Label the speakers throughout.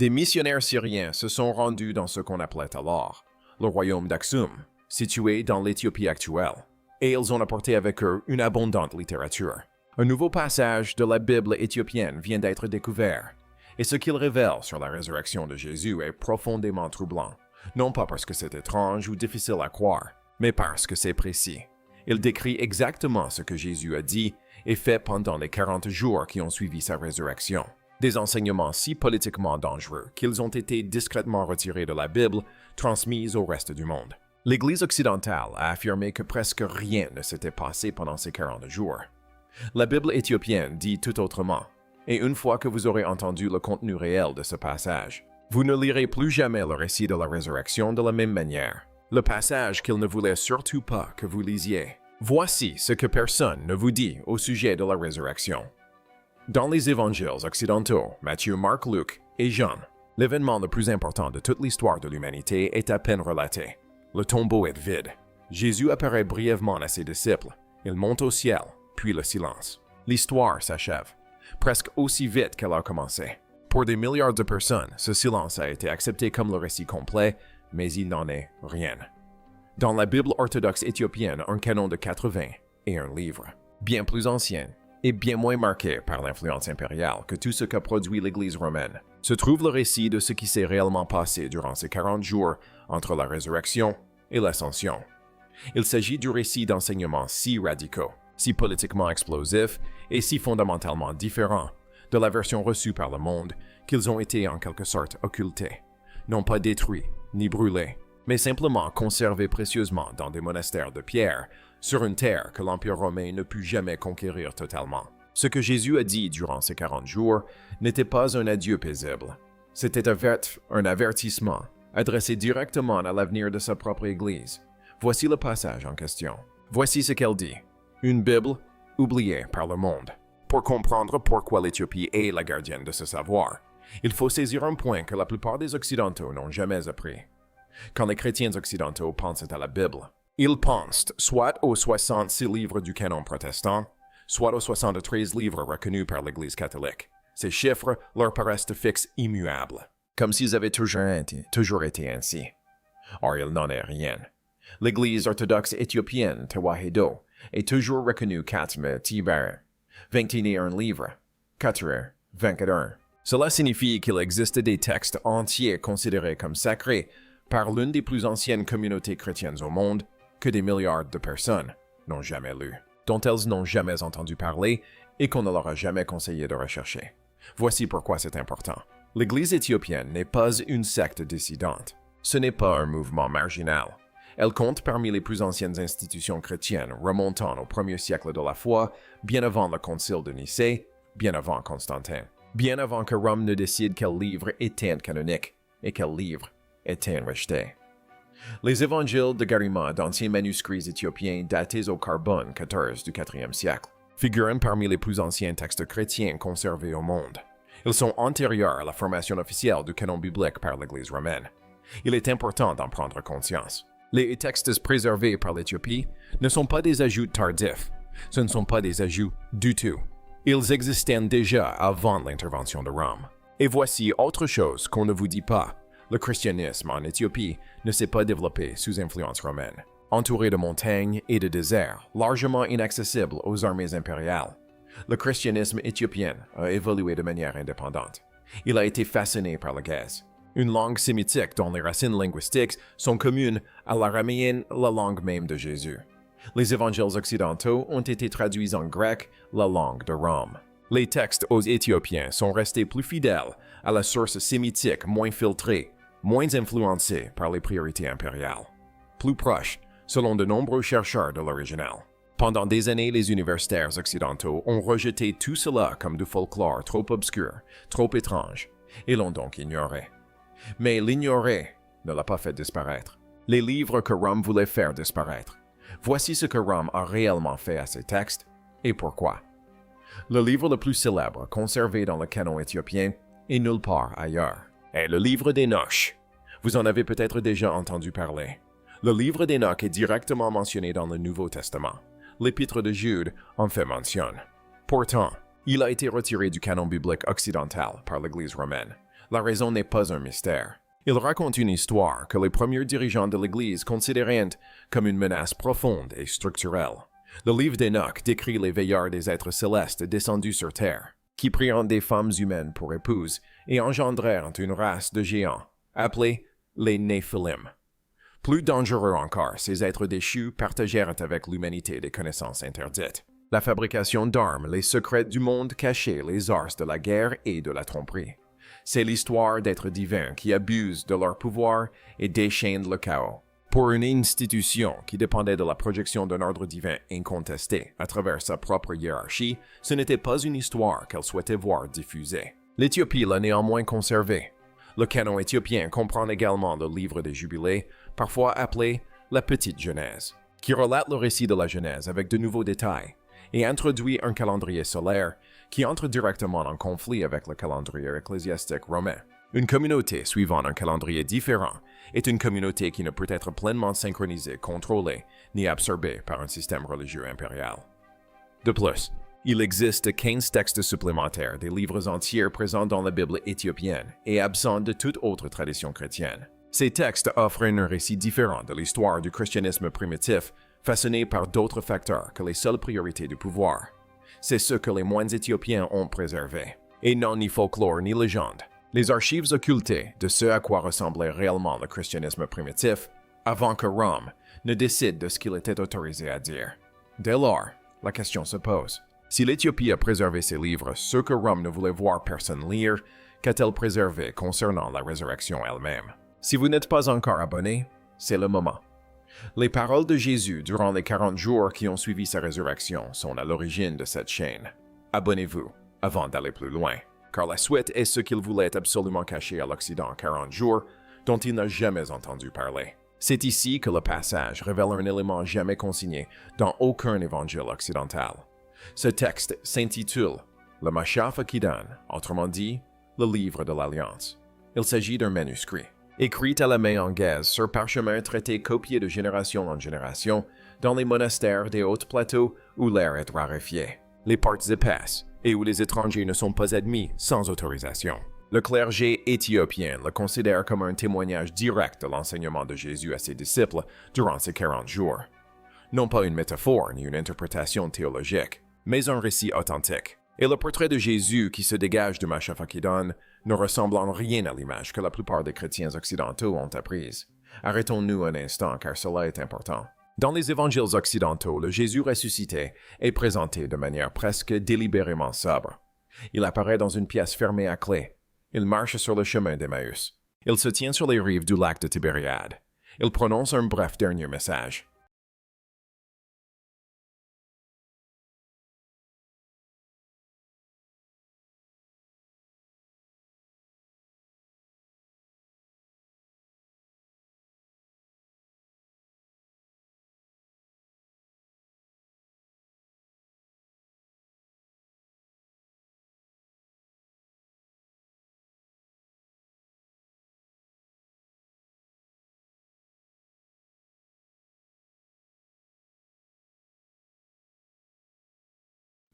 Speaker 1: Des missionnaires syriens se sont rendus dans ce qu'on appelait alors le royaume d'Aksum, situé dans l'Éthiopie actuelle, et ils ont apporté avec eux une abondante littérature. Un nouveau passage de la Bible éthiopienne vient d'être découvert, et ce qu'il révèle sur la résurrection de Jésus est profondément troublant, non pas parce que c'est étrange ou difficile à croire, mais parce que c'est précis. Il décrit exactement ce que Jésus a dit et fait pendant les 40 jours qui ont suivi sa résurrection. Des enseignements si politiquement dangereux qu'ils ont été discrètement retirés de la Bible, transmis au reste du monde. L'Église occidentale a affirmé que presque rien ne s'était passé pendant ces 40 jours. La Bible éthiopienne dit tout autrement, et une fois que vous aurez entendu le contenu réel de ce passage, vous ne lirez plus jamais le récit de la résurrection de la même manière. Le passage qu'il ne voulait surtout pas que vous lisiez. Voici ce que personne ne vous dit au sujet de la résurrection. Dans les évangiles occidentaux, Matthieu, Marc, Luc et Jean, l'événement le plus important de toute l'histoire de l'humanité est à peine relaté. Le tombeau est vide. Jésus apparaît brièvement à ses disciples. Il monte au ciel, puis le silence. L'histoire s'achève, presque aussi vite qu'elle a commencé. Pour des milliards de personnes, ce silence a été accepté comme le récit complet, mais il n'en est rien. Dans la Bible orthodoxe éthiopienne, un canon de 80 est un livre, bien plus ancien et bien moins marqué par l'influence impériale que tout ce qu'a produit l'Église romaine, se trouve le récit de ce qui s'est réellement passé durant ces 40 jours entre la résurrection et l'ascension. Il s'agit du récit d'enseignements si radicaux, si politiquement explosifs et si fondamentalement différents de la version reçue par le monde qu'ils ont été en quelque sorte occultés, non pas détruits ni brûlés, mais simplement conservés précieusement dans des monastères de pierre sur une terre que l'Empire romain ne put jamais conquérir totalement. Ce que Jésus a dit durant ces 40 jours n'était pas un adieu paisible. C'était un avertissement adressé directement à l'avenir de sa propre Église. Voici le passage en question. Voici ce qu'elle dit. Une Bible oubliée par le monde. Pour comprendre pourquoi l'Éthiopie est la gardienne de ce savoir, il faut saisir un point que la plupart des Occidentaux n'ont jamais appris. Quand les chrétiens occidentaux pensent à la Bible, ils pensent soit aux 66 livres du canon protestant, soit aux 73 livres reconnus par l'Église catholique. Ces chiffres leur paraissent fixes immuables, comme s'ils avaient toujours été ainsi. Or, il n'en est rien. L'Église orthodoxe éthiopienne, Tewahedo, est toujours reconnue Katme Tiber, 21 livres, 21. Cela signifie qu'il existe des textes entiers considérés comme sacrés par l'une des plus anciennes communautés chrétiennes au monde que des milliards de personnes n'ont jamais lu, dont elles n'ont jamais entendu parler et qu'on ne leur a jamais conseillé de rechercher. Voici pourquoi c'est important. L'Église éthiopienne n'est pas une secte dissidente. Ce n'est pas un mouvement marginal. Elle compte parmi les plus anciennes institutions chrétiennes remontant au 1er siècle de la foi, bien avant le concile de Nicée, bien avant Constantin, bien avant que Rome ne décide quel livre était canonique et quel livre était rejeté. Les évangiles de Garima d'anciens manuscrits éthiopiens datés au carbone 14 du 4e siècle figurent parmi les plus anciens textes chrétiens conservés au monde. Ils sont antérieurs à la formation officielle du canon biblique par l'Église romaine. Il est important d'en prendre conscience. Les textes préservés par l'Éthiopie ne sont pas des ajouts tardifs. Ce ne sont pas des ajouts du tout. Ils existaient déjà avant l'intervention de Rome. Et voici autre chose qu'on ne vous dit pas. Le christianisme en Éthiopie ne s'est pas développé sous influence romaine. Entouré de montagnes et de déserts, largement inaccessibles aux armées impériales, le christianisme éthiopien a évolué de manière indépendante. Il a été façonné par la guerre. Une langue sémitique dont les racines linguistiques sont communes à l'araméen, la langue même de Jésus. Les évangiles occidentaux ont été traduits en grec, la langue de Rome. Les textes aux Éthiopiens sont restés plus fidèles à la source sémitique moins filtrée, moins influencée par les priorités impériales. Plus proche, selon de nombreux chercheurs de l'original. Pendant des années, les universitaires occidentaux ont rejeté tout cela comme du folklore trop obscur, trop étrange, et l'ont donc ignoré. Mais l'ignorer ne l'a pas fait disparaître. Les livres que Rome voulait faire disparaître. Voici ce que Rome a réellement fait à ces textes, et pourquoi. Le livre le plus célèbre conservé dans le canon éthiopien est nulle part ailleurs, est le livre d'Enoch. Vous en avez peut-être déjà entendu parler. Le livre d'Enoch est directement mentionné dans le Nouveau Testament. L'Épître de Jude en fait mention. Pourtant, il a été retiré du canon biblique occidental par l'Église romaine. La raison n'est pas un mystère. Il raconte une histoire que les premiers dirigeants de l'Église considéraient comme une menace profonde et structurelle. Le livre d'Enoch décrit les veilleurs des êtres célestes descendus sur terre, qui prirent des femmes humaines pour épouses et engendrèrent une race de géants, appelés les Néphilim. Plus dangereux encore, ces êtres déchus partagèrent avec l'humanité des connaissances interdites. La fabrication d'armes, les secrets du monde caché, les arts de la guerre et de la tromperie. C'est l'histoire d'êtres divins qui abusent de leur pouvoir et déchaînent le chaos. Pour une institution qui dépendait de la projection d'un ordre divin incontesté à travers sa propre hiérarchie, ce n'était pas une histoire qu'elle souhaitait voir diffusée. L'Éthiopie l'a néanmoins conservée. Le canon éthiopien comprend également le livre des Jubilés, parfois appelé la Petite Genèse, qui relate le récit de la Genèse avec de nouveaux détails et introduit un calendrier solaire qui entre directement en conflit avec le calendrier ecclésiastique romain. Une communauté suivant un calendrier différent est une communauté qui ne peut être pleinement synchronisée, contrôlée, ni absorbée par un système religieux impérial. De plus, il existe 15 textes supplémentaires des livres entiers présents dans la Bible éthiopienne et absents de toute autre tradition chrétienne. Ces textes offrent un récit différent de l'histoire du christianisme primitif, façonné par d'autres facteurs que les seules priorités du pouvoir. C'est ce que les moines éthiopiens ont préservé, et non ni folklore ni légende. Les archives occultées de ce à quoi ressemblait réellement le christianisme primitif, avant que Rome ne décide de ce qu'il était autorisé à dire. Dès lors, la question se pose. Si l'Éthiopie a préservé ses livres, ceux que Rome ne voulait voir personne lire, qu'a-t-elle préservé concernant la résurrection elle-même? Si vous n'êtes pas encore abonné, c'est le moment. Les paroles de Jésus durant les 40 jours qui ont suivi sa résurrection sont à l'origine de cette chaîne. Abonnez-vous avant d'aller plus loin, car la suite est ce qu'il voulait absolument cacher à l'Occident 40 jours, dont il n'a jamais entendu parler. C'est ici que le passage révèle un élément jamais consigné dans aucun évangile occidental. Ce texte s'intitule le Mashaf Kidan, autrement dit, le livre de l'Alliance. Il s'agit d'un manuscrit, écrit à la main anglaise sur parchemin traité copié de génération en génération dans les monastères des hautes plateaux où l'air est raréfié, les portes épaisses et où les étrangers ne sont pas admis sans autorisation. Le clergé éthiopien le considère comme un témoignage direct de l'enseignement de Jésus à ses disciples durant ces 40 jours. Non pas une métaphore ni une interprétation théologique, mais un récit authentique. Et le portrait de Jésus qui se dégage du Mashaf Kidan ne ressemble en rien à l'image que la plupart des chrétiens occidentaux ont apprise. Arrêtons-nous un instant car cela est important. Dans les évangiles occidentaux, le Jésus ressuscité est présenté de manière presque délibérément sobre. Il apparaît dans une pièce fermée à clé. Il marche sur le chemin d'Emmaüs. Il se tient sur les rives du lac de Tibériade. Il prononce un bref dernier message.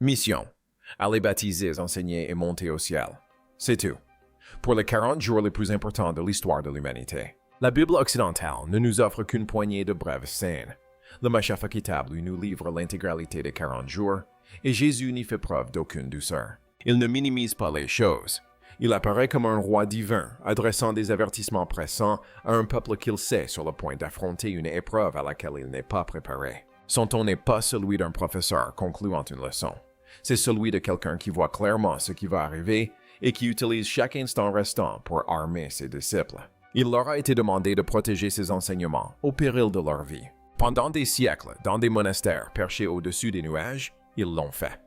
Speaker 1: Mission. Aller baptiser, enseigner et monter au ciel. C'est tout. Pour les 40 jours les plus importants de l'histoire de l'humanité. La Bible occidentale ne nous offre qu'une poignée de brèves scènes. Le Mashaf Kitab lui nous livre l'intégralité des 40 jours, et Jésus n'y fait preuve d'aucune douceur. Il ne minimise pas les choses. Il apparaît comme un roi divin, adressant des avertissements pressants à un peuple qu'il sait sur le point d'affronter une épreuve à laquelle il n'est pas préparé. Son ton n'est pas celui d'un professeur concluant une leçon. C'est celui de quelqu'un qui voit clairement ce qui va arriver et qui utilise chaque instant restant pour armer ses disciples. Il leur a été demandé de protéger ses enseignements au péril de leur vie. Pendant des siècles, dans des monastères perchés au-dessus des nuages, ils l'ont fait.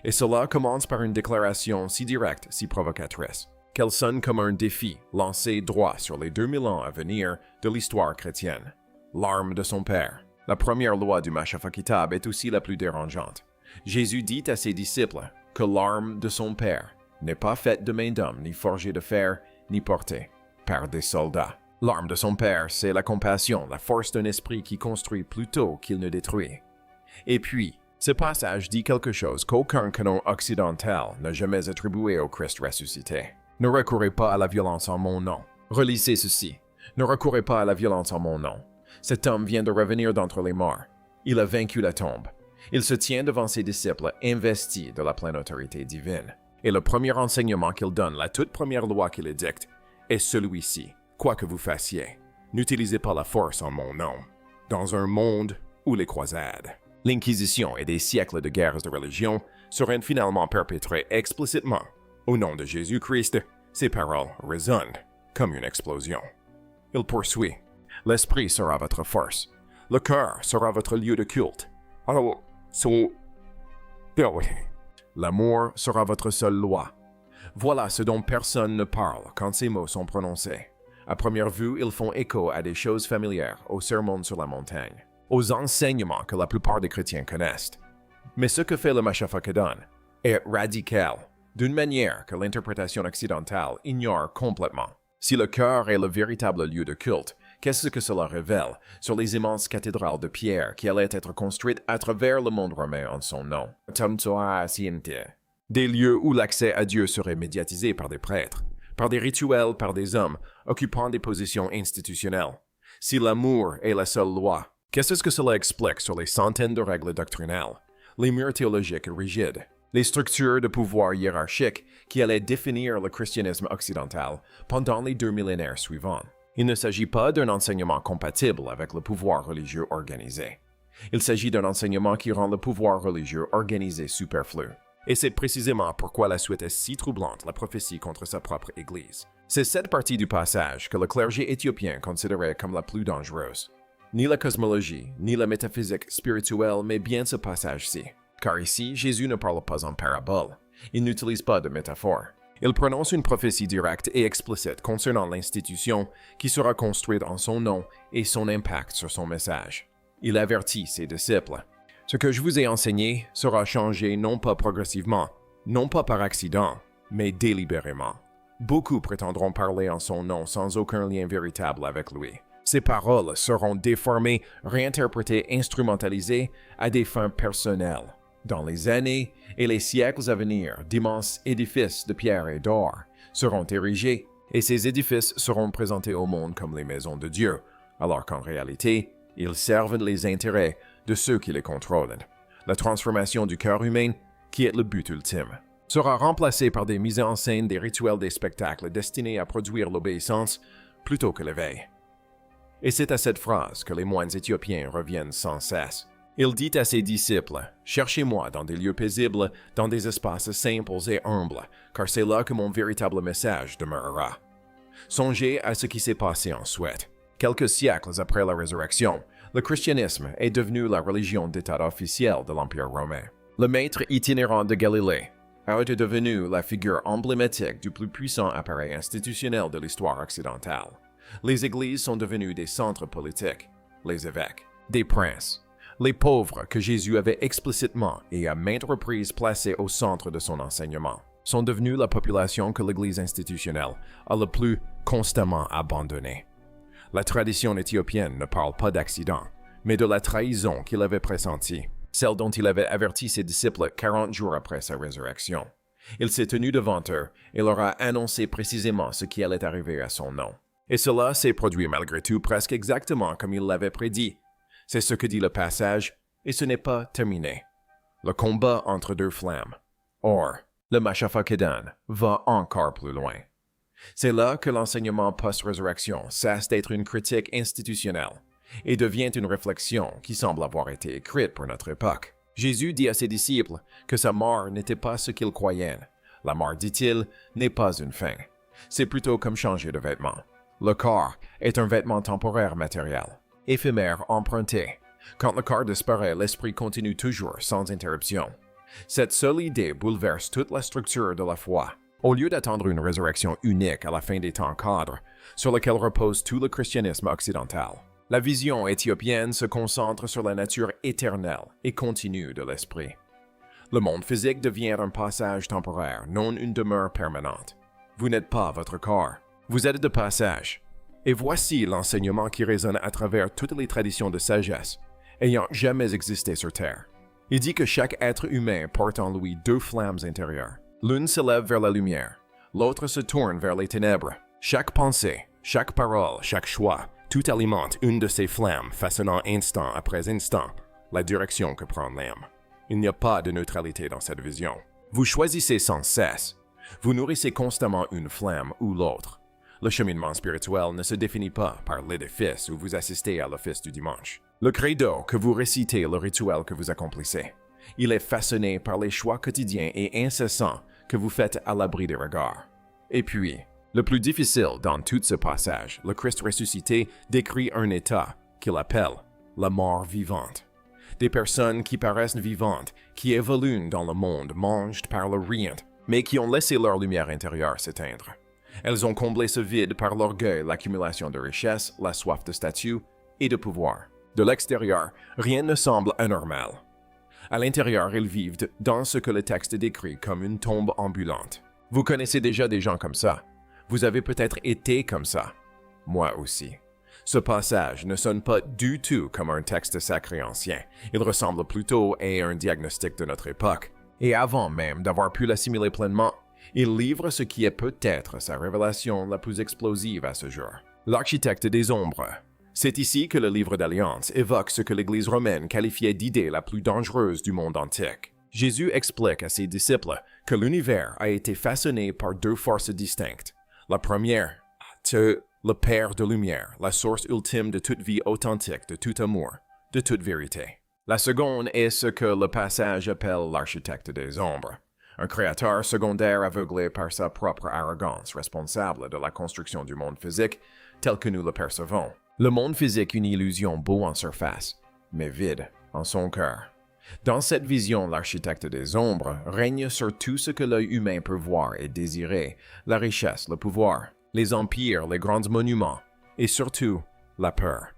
Speaker 1: Et cela commence par une déclaration si directe, si provocatrice, qu'elle sonne comme un défi lancé droit sur les 2000 ans à venir de l'histoire chrétienne. L'arme de son Père. La première loi du Mashaf Kitab est aussi la plus dérangeante. Jésus dit à ses disciples que l'arme de son Père n'est pas faite de main d'homme, ni forgée de fer, ni portée par des soldats. L'arme de son Père, c'est la compassion, la force d'un esprit qui construit plutôt qu'il ne détruit. Et puis, ce passage dit quelque chose qu'aucun canon occidental n'a jamais attribué au Christ ressuscité. Ne recourez pas à la violence en mon nom. Relisez ceci. Ne recourez pas à la violence en mon nom. Cet homme vient de revenir d'entre les morts. Il a vaincu la tombe. Il se tient devant ses disciples investis de la pleine autorité divine. Et le premier enseignement qu'il donne, la toute première loi qu'il édicte, est celui-ci. Quoi que vous fassiez, n'utilisez pas la force en mon nom. Dans un monde où les croisades, l'Inquisition et des siècles de guerres de religion seraient finalement perpétrés explicitement au nom de Jésus-Christ, ces paroles résonnent comme une explosion. Il poursuit. L'esprit sera votre force. Le cœur sera votre lieu de culte. Alors, l'amour sera votre seule loi. Voilà ce dont personne ne parle quand ces mots sont prononcés. À première vue, ils font écho à des choses familières, au sermon sur la montagne, aux enseignements que la plupart des chrétiens connaissent. Mais ce que fait le Mashafakadan est radical, d'une manière que l'interprétation occidentale ignore complètement. Si le cœur est le véritable lieu de culte, qu'est-ce que cela révèle sur les immenses cathédrales de pierre qui allaient être construites à travers le monde romain en son nom? Des lieux où l'accès à Dieu serait médiatisé par des prêtres, par des rituels, par des hommes occupant des positions institutionnelles. Si l'amour est la seule loi, qu'est-ce que cela explique sur les centaines de règles doctrinales, les murs théologiques rigides, les structures de pouvoir hiérarchiques qui allaient définir le christianisme occidental pendant les 2 millénaires suivants? Il ne s'agit pas d'un enseignement compatible avec le pouvoir religieux organisé. Il s'agit d'un enseignement qui rend le pouvoir religieux organisé superflu. Et c'est précisément pourquoi la suite est si troublante, la prophétie contre sa propre Église. C'est cette partie du passage que le clergé éthiopien considérait comme la plus dangereuse. Ni la cosmologie, ni la métaphysique spirituelle, mais bien ce passage-ci. Car ici, Jésus ne parle pas en parabole. Il n'utilise pas de métaphore. Il prononce une prophétie directe et explicite concernant l'institution qui sera construite en son nom et son impact sur son message. Il avertit ses disciples. Ce que je vous ai enseigné sera changé non pas progressivement, non pas par accident, mais délibérément. Beaucoup prétendront parler en son nom sans aucun lien véritable avec lui. Ces paroles seront déformées, réinterprétées, instrumentalisées à des fins personnelles. Dans les années et les siècles à venir, d'immenses édifices de pierre et d'or seront érigés, et ces édifices seront présentés au monde comme les maisons de Dieu, alors qu'en réalité, ils servent les intérêts de ceux qui les contrôlent. La transformation du cœur humain, qui est le but ultime, sera remplacée par des mises en scène, des rituels, des spectacles destinés à produire l'obéissance plutôt que l'éveil. Et c'est à cette phrase que les moines éthiopiens reviennent sans cesse. Il dit à ses disciples, « Cherchez-moi dans des lieux paisibles, dans des espaces simples et humbles, car c'est là que mon véritable message demeurera. » Songez à ce qui s'est passé en Suède. Quelques siècles après la résurrection, le christianisme est devenu la religion d'État officielle de l'Empire romain. Le maître itinérant de Galilée a été devenu la figure emblématique du plus puissant appareil institutionnel de l'histoire occidentale. Les églises sont devenues des centres politiques, les évêques, des princes. Les pauvres que Jésus avait explicitement et à maintes reprises placés au centre de son enseignement sont devenus la population que l'Église institutionnelle a le plus constamment abandonnée. La tradition éthiopienne ne parle pas d'accident, mais de la trahison qu'il avait pressentie, celle dont il avait averti ses disciples 40 jours après sa résurrection. Il s'est tenu devant eux et leur a annoncé précisément ce qui allait arriver à son nom. Et cela s'est produit malgré tout presque exactement comme il l'avait prédit. C'est ce que dit le passage, et ce n'est pas terminé. Le combat entre deux flammes. Or, le Mashafakadan va encore plus loin. C'est là que l'enseignement post-résurrection cesse d'être une critique institutionnelle et devient une réflexion qui semble avoir été écrite pour notre époque. Jésus dit à ses disciples que sa mort n'était pas ce qu'ils croyaient. La mort, dit-il, n'est pas une fin. C'est plutôt comme changer de vêtement. Le corps est un vêtement temporaire matériel, éphémère, emprunté. Quand le corps disparaît, l'esprit continue toujours sans interruption. Cette seule idée bouleverse toute la structure de la foi. Au lieu d'attendre une résurrection unique à la fin des temps cadres, sur laquelle repose tout le christianisme occidental, la vision éthiopienne se concentre sur la nature éternelle et continue de l'esprit. Le monde physique devient un passage temporaire, non une demeure permanente. Vous n'êtes pas votre corps, vous êtes de passage. Et voici l'enseignement qui résonne à travers toutes les traditions de sagesse, ayant jamais existé sur Terre. Il dit que chaque être humain porte en lui deux flammes intérieures. L'une s'élève vers la lumière, l'autre se tourne vers les ténèbres. Chaque pensée, chaque parole, chaque choix, tout alimente une de ces flammes, façonnant instant après instant la direction que prend l'âme. Il n'y a pas de neutralité dans cette vision. Vous choisissez sans cesse. Vous nourrissez constamment une flamme ou l'autre. Le cheminement spirituel ne se définit pas par l'édifice où vous assistez à l'office du dimanche. Le credo que vous récitez, le rituel que vous accomplissez, il est façonné par les choix quotidiens et incessants que vous faites à l'abri des regards. Et puis, le plus difficile dans tout ce passage, le Christ ressuscité décrit un état qu'il appelle la mort vivante. Des personnes qui paraissent vivantes, qui évoluent dans le monde, mangent par le rien, mais qui ont laissé leur lumière intérieure s'éteindre. Elles ont comblé ce vide par l'orgueil, l'accumulation de richesses, la soif de statut et de pouvoir. De l'extérieur, rien ne semble anormal. À l'intérieur, ils vivent dans ce que le texte décrit comme une tombe ambulante. Vous connaissez déjà des gens comme ça. Vous avez peut-être été comme ça. Moi aussi. Ce passage ne sonne pas du tout comme un texte sacré ancien. Il ressemble plutôt à un diagnostic de notre époque. Et avant même d'avoir pu l'assimiler pleinement, il livre ce qui est peut-être sa révélation la plus explosive à ce jour. L'architecte des ombres. C'est ici que le livre d'Alliance évoque ce que l'Église romaine qualifiait d'idée la plus dangereuse du monde antique. Jésus explique à ses disciples que l'univers a été façonné par deux forces distinctes. La première, le Père de lumière, la source ultime de toute vie authentique, de tout amour, de toute vérité. La seconde est ce que le passage appelle l'architecte des ombres. Un créateur secondaire aveuglé par sa propre arrogance, responsable de la construction du monde physique tel que nous le percevons. Le monde physique, une illusion beau en surface, mais vide en son cœur. Dans cette vision, l'architecte des ombres règne sur tout ce que l'œil humain peut voir et désirer, la richesse, le pouvoir, les empires, les grands monuments, et surtout, la peur.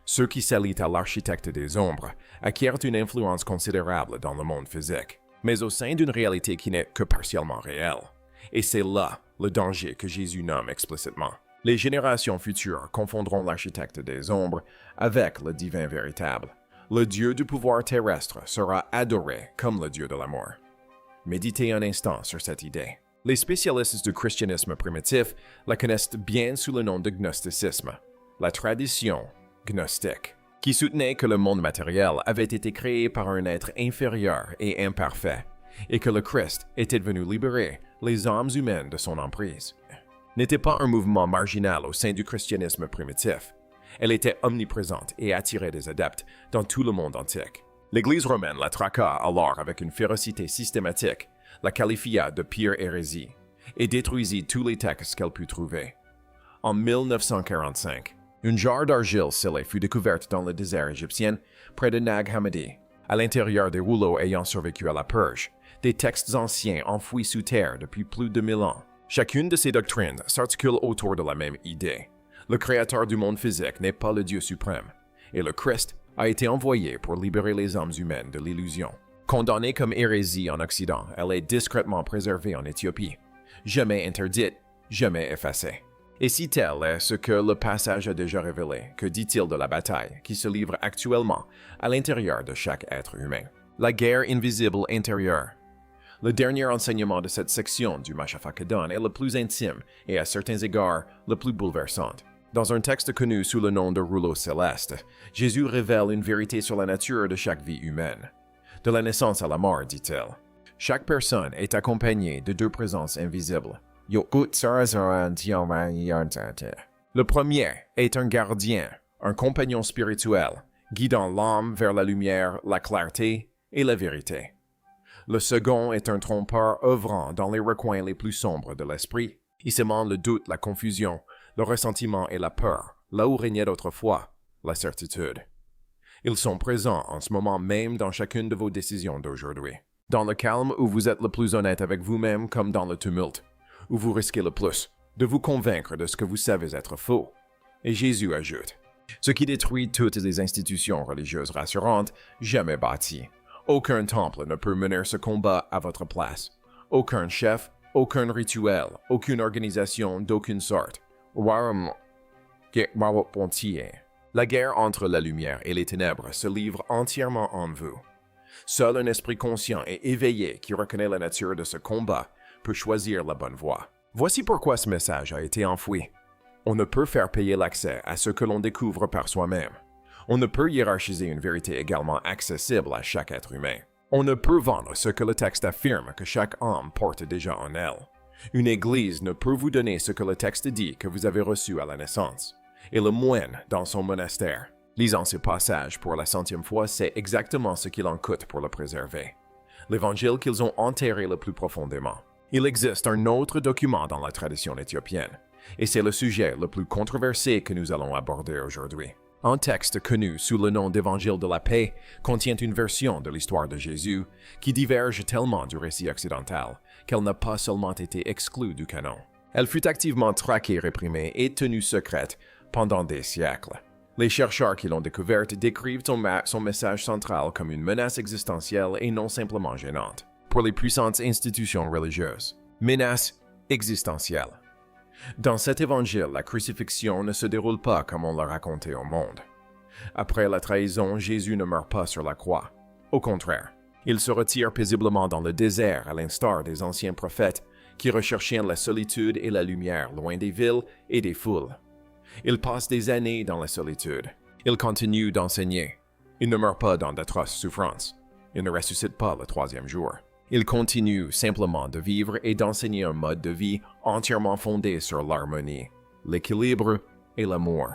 Speaker 1: Ceux qui s'allient à l'architecte des ombres acquièrent une influence considérable dans le monde physique, mais au sein d'une réalité qui n'est que partiellement réelle. Et c'est là le danger que Jésus nomme explicitement. Les générations futures confondront l'architecte des ombres avec le divin véritable. Le Dieu du pouvoir terrestre sera adoré comme le Dieu de l'amour. Méditez un instant sur cette idée. Les spécialistes du christianisme primitif la connaissent bien sous le nom de gnosticisme, la tradition gnostique, qui soutenait que le monde matériel avait été créé par un être inférieur et imparfait, et que le Christ était venu libérer les âmes humaines de son emprise. N'était pas un mouvement marginal au sein du christianisme primitif. Elle était omniprésente et attirait des adeptes dans tout le monde antique. L'Église romaine la traqua alors avec une férocité systématique, la qualifia de pire hérésie, et détruisit tous les textes qu'elle put trouver. En 1945, une jarre d'argile scellée fut découverte dans le désert égyptien, près de Nag Hammadi. À l'intérieur des rouleaux ayant survécu à la purge, des textes anciens enfouis sous terre depuis plus de 1000 ans. Chacune de ces doctrines s'articule autour de la même idée. Le créateur du monde physique n'est pas le Dieu suprême, et le Christ a été envoyé pour libérer les âmes humaines de l'illusion. Condamnée comme hérésie en Occident, elle est discrètement préservée en Éthiopie, jamais interdite, jamais effacée. Et si tel est ce que le passage a déjà révélé, que dit-il de la bataille qui se livre actuellement à l'intérieur de chaque être humain? La guerre invisible intérieure. Le dernier enseignement de cette section du Mashafakadon est le plus intime et à certains égards le plus bouleversant. Dans un texte connu sous le nom de Rouleau céleste, Jésus révèle une vérité sur la nature de chaque vie humaine. De la naissance à la mort, dit-il. Chaque personne est accompagnée de deux présences invisibles. Le premier est un gardien, un compagnon spirituel, guidant l'âme vers la lumière, la clarté et la vérité. Le second est un trompeur œuvrant dans les recoins les plus sombres de l'esprit. Il sème le doute, la confusion, le ressentiment et la peur, là où régnait autrefois la certitude. Ils sont présents en ce moment même dans chacune de vos décisions d'aujourd'hui. Dans le calme où vous êtes le plus honnête avec vous-même comme dans le tumulte, où vous risquez le plus de vous convaincre de ce que vous savez être faux. Et Jésus ajoute, ce qui détruit toutes les institutions religieuses rassurantes jamais bâties. Aucun temple ne peut mener ce combat à votre place. Aucun chef, aucun rituel, aucune organisation d'aucune sorte. La guerre entre la lumière et les ténèbres se livre entièrement en vous. Seul un esprit conscient et éveillé qui reconnaît la nature de ce combat peut choisir la bonne voie. Voici pourquoi ce message a été enfoui. On ne peut faire payer l'accès à ce que l'on découvre par soi-même. On ne peut hiérarchiser une vérité également accessible à chaque être humain. On ne peut vendre ce que le texte affirme que chaque âme porte déjà en elle. Une église ne peut vous donner ce que le texte dit que vous avez reçu à la naissance. Et le moine dans son monastère, lisant ces passages pour la 100e fois, sait exactement ce qu'il en coûte pour le préserver. L'évangile qu'ils ont enterré le plus profondément. Il existe un autre document dans la tradition éthiopienne, et c'est le sujet le plus controversé que nous allons aborder aujourd'hui. Un texte connu sous le nom d'Évangile de la paix contient une version de l'histoire de Jésus qui diverge tellement du récit occidental qu'elle n'a pas seulement été exclue du canon. Elle fut activement traquée, réprimée et tenue secrète pendant des siècles. Les chercheurs qui l'ont découverte décrivent son message central comme une menace existentielle et non simplement gênante pour les puissantes institutions religieuses. Menace existentielle. Dans cet évangile, la crucifixion ne se déroule pas comme on l'a raconté au monde. Après la trahison, Jésus ne meurt pas sur la croix. Au contraire, il se retire paisiblement dans le désert à l'instar des anciens prophètes qui recherchaient la solitude et la lumière loin des villes et des foules. Il passe des années dans la solitude. Il continue d'enseigner. Il ne meurt pas dans d'atroces souffrances. Il ne ressuscite pas le 3e jour. Il continue simplement de vivre et d'enseigner un mode de vie entièrement fondé sur l'harmonie, l'équilibre et l'amour.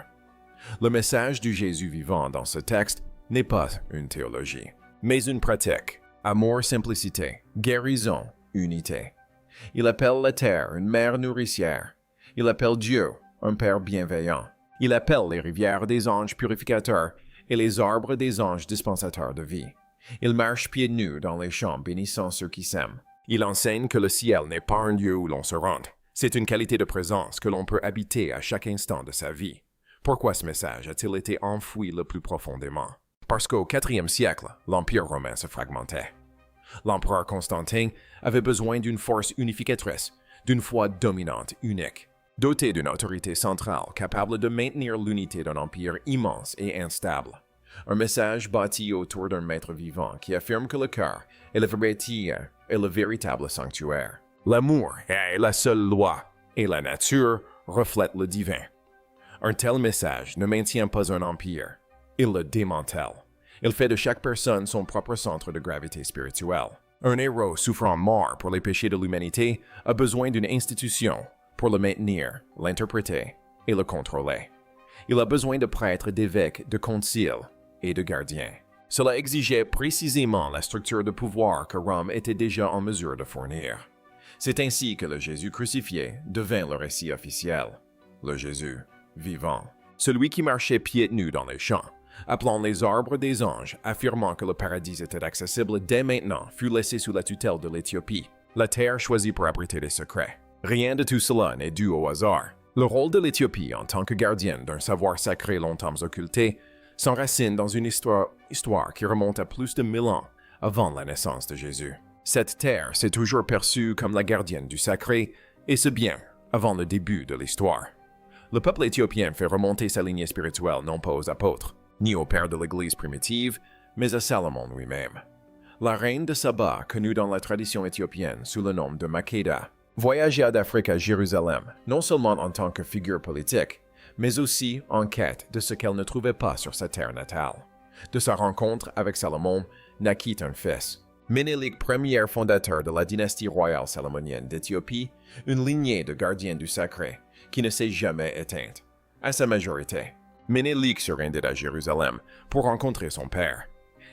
Speaker 1: Le message du Jésus vivant dans ce texte n'est pas une théologie, mais une pratique. Amour, simplicité, guérison, unité. Il appelle la terre une mère nourricière. Il appelle Dieu un Père bienveillant. Il appelle les rivières des anges purificateurs et les arbres des anges dispensateurs de vie. Il marche pieds nus dans les champs bénissant ceux qui s'aiment. Il enseigne que le ciel n'est pas un lieu où l'on se rend. C'est une qualité de présence que l'on peut habiter à chaque instant de sa vie. Pourquoi ce message a-t-il été enfoui le plus profondément? Parce qu'au 4e siècle, l'Empire romain se fragmentait. L'empereur Constantin avait besoin d'une force unificatrice, d'une foi dominante, unique, dotée d'une autorité centrale capable de maintenir l'unité d'un empire immense et instable. Un message bâti autour d'un maître vivant qui affirme que le cœur est le véritable sanctuaire. L'amour est la seule loi et la nature reflète le divin. Un tel message ne maintient pas un empire, il le démantèle. Il fait de chaque personne son propre centre de gravité spirituelle. Un héros souffrant mort pour les péchés de l'humanité a besoin d'une institution pour le maintenir, l'interpréter et le contrôler. Il a besoin de prêtres, d'évêques, de conciles et de gardiens. Cela exigeait précisément la structure de pouvoir que Rome était déjà en mesure de fournir. C'est ainsi que le Jésus crucifié devint le récit officiel. Le Jésus vivant. Celui qui marchait pieds nus dans les champs, appelant les arbres des anges, affirmant que le paradis était accessible dès maintenant, fut laissé sous la tutelle de l'Éthiopie, la terre choisie pour abriter des secrets. Rien de tout cela n'est dû au hasard. Le rôle de l'Éthiopie en tant que gardienne d'un savoir sacré longtemps occulté s'enracine dans une histoire qui remonte à plus de 1000 ans avant la naissance de Jésus. Cette terre s'est toujours perçue comme la gardienne du sacré, et ce bien avant le début de l'histoire. Le peuple éthiopien fait remonter sa lignée spirituelle non pas aux apôtres, ni au père de l'Église primitive, mais à Salomon lui-même. La reine de Saba, connue dans la tradition éthiopienne sous le nom de Makeda, voyagea d'Afrique à Jérusalem, non seulement en tant que figure politique, mais aussi en quête de ce qu'elle ne trouvait pas sur sa terre natale. De sa rencontre avec Salomon naquit un fils, Ménélique Ier, fondateur de la dynastie royale salomonienne d'Éthiopie, une lignée de gardiens du sacré qui ne s'est jamais éteinte. À sa majorité, Ménélique se rendit à Jérusalem pour rencontrer son père.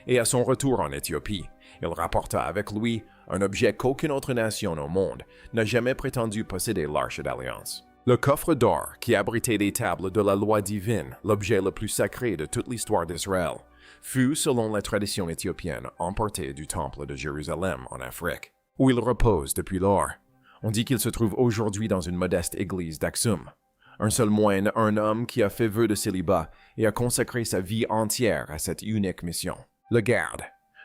Speaker 1: Et à son retour en Éthiopie, il rapporta avec lui un objet qu'aucune autre nation au monde n'a jamais prétendu posséder, l'Arche d'Alliance. Le coffre d'or qui abritait les tables de la loi divine, l'objet le plus sacré de toute l'histoire d'Israël, fut, selon la tradition éthiopienne, emporté du temple de Jérusalem en Afrique, où il repose depuis lors. On dit qu'il se trouve aujourd'hui dans une modeste église d'Aksum. Un seul moine, un homme qui a fait vœu de célibat et a consacré sa vie entière à cette unique mission. Le garde.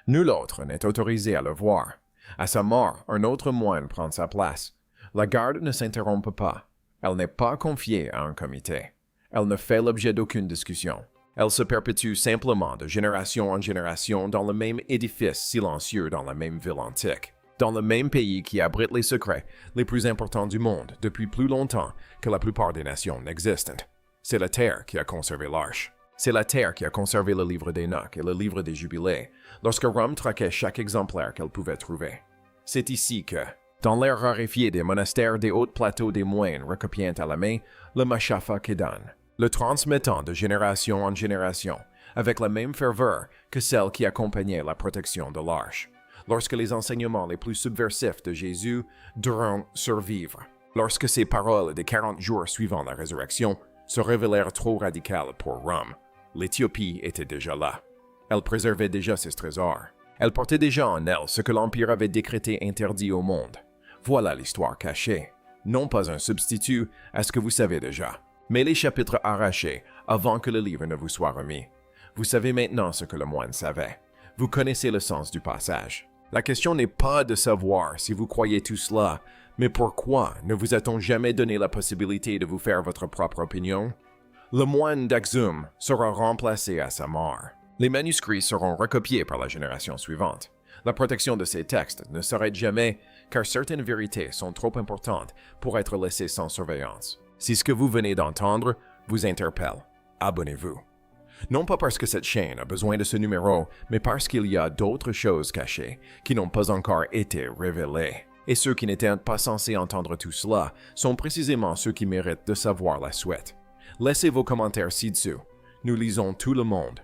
Speaker 1: Nul autre n'est autorisé à le voir. À sa mort, un autre moine prend sa place. La garde ne s'interrompt pas. Elle n'est pas confiée à un comité. Elle ne fait l'objet d'aucune discussion. Elle se perpétue simplement de génération en génération dans le même édifice silencieux dans la même ville antique. dans le même pays qui abrite les secrets les plus importants du monde depuis plus longtemps que la plupart des nations existantes. C'est la Terre qui a conservé l'Arche. C'est la Terre qui a conservé le livre d'Enoch et le livre des Jubilés, lorsque Rome traquait chaque exemplaire qu'elle pouvait trouver. C'est ici que, dans l'air raréfié des monastères des hauts plateaux des moines recopiant à la main le Mashafa Kedan, le transmettant de génération en génération, avec la même ferveur que celle qui accompagnait la protection de l'Arche, lorsque les enseignements les plus subversifs de Jésus durant survivre, lorsque ces paroles des 40 jours suivant la résurrection se révélèrent trop radicales pour Rome, l'Éthiopie était déjà là. Elle préservait déjà ses trésors. Elle portait déjà en elle ce que l'Empire avait décrété interdit au monde. Voilà l'histoire cachée, non pas un substitut à ce que vous savez déjà, mais les chapitres arrachés avant que le livre ne vous soit remis. Vous savez maintenant ce que le moine savait. Vous connaissez le sens du passage. La question n'est pas de savoir si vous croyez tout cela, mais pourquoi ne vous a-t-on jamais donné la possibilité de vous faire votre propre opinion? Le moine d'Axum sera remplacé à sa mort. Les manuscrits seront recopiés par la génération suivante. La protection de ces textes ne s'arrête jamais car certaines vérités sont trop importantes pour être laissées sans surveillance. Si ce que vous venez d'entendre vous interpelle, abonnez-vous. Non pas parce que cette chaîne a besoin de ce numéro, mais parce qu'il y a d'autres choses cachées qui n'ont pas encore été révélées. Et ceux qui n'étaient pas censés entendre tout cela sont précisément ceux qui méritent de savoir la suite. Laissez vos commentaires ci-dessous. Nous lisons tout le monde.